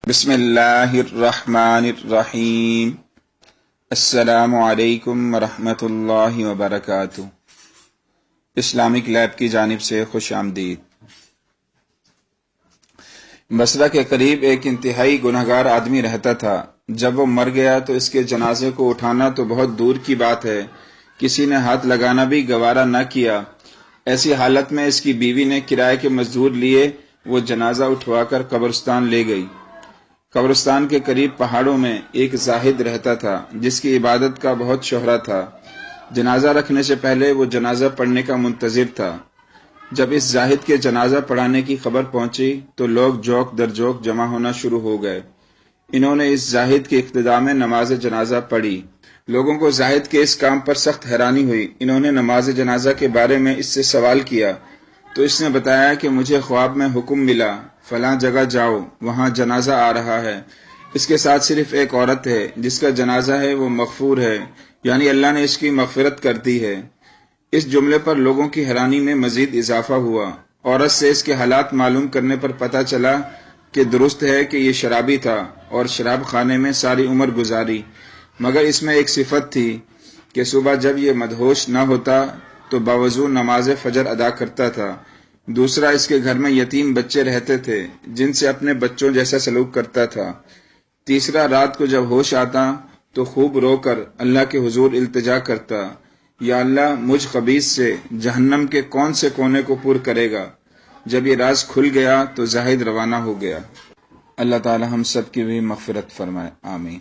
بسم اللہ الرحمن الرحیم۔ السلام علیکم ورحمۃ اللہ وبرکاتہ۔ اسلامک لیب کی جانب سے خوش آمدید۔ بصرہ کے قریب ایک انتہائی گنہگار آدمی رہتا تھا۔ جب وہ مر گیا تو اس کے جنازے کو اٹھانا تو بہت دور کی بات ہے، کسی نے ہاتھ لگانا بھی گوارا نہ کیا۔ ایسی حالت میں اس کی بیوی نے کرائے کے مزدور لیے وہ جنازہ اٹھوا کر قبرستان لے گئی۔ قبرستان کے قریب پہاڑوں میں ایک زاہد رہتا تھا جس کی عبادت کا بہت شہرہ تھا۔ جنازہ رکھنے سے پہلے وہ جنازہ پڑھنے کا منتظر تھا۔ جب اس زاہد کے جنازہ پڑھانے کی خبر پہنچی تو لوگ جوک در جوک جمع ہونا شروع ہو گئے۔ انہوں نے اس زاہد کی اقتداء میں نماز جنازہ پڑھی۔ لوگوں کو زاہد کے اس کام پر سخت حیرانی ہوئی۔ انہوں نے نماز جنازہ کے بارے میں اس سے سوال کیا تو اس نے بتایا کہ مجھے خواب میں حکم ملا، فلاں جگہ جاؤ، وہاں جنازہ آ رہا ہے، اس کے ساتھ صرف ایک عورت ہے، جس کا جنازہ ہے وہ مغفور ہے، یعنی اللہ نے اس کی مغفرت کر دی ہے۔ اس جملے پر لوگوں کی حیرانی میں مزید اضافہ ہوا۔ عورت سے اس کے حالات معلوم کرنے پر پتہ چلا کہ درست ہے کہ یہ شرابی تھا اور شراب خانے میں ساری عمر گزاری، مگر اس میں ایک صفت تھی کہ صبح جب یہ مدہوش نہ ہوتا تو باوضو نماز فجر ادا کرتا تھا۔ دوسرا، اس کے گھر میں یتیم بچے رہتے تھے جن سے اپنے بچوں جیسا سلوک کرتا تھا۔ تیسرا، رات کو جب ہوش آتا تو خوب رو کر اللہ کے حضور التجا کرتا، یا اللہ مجھ خبیث سے جہنم کے کون سے کونے کو پر کرے گا۔ جب یہ راز کھل گیا تو زاہد روانہ ہو گیا۔ اللہ تعالی ہم سب کی بھی مغفرت فرمائے، آمین۔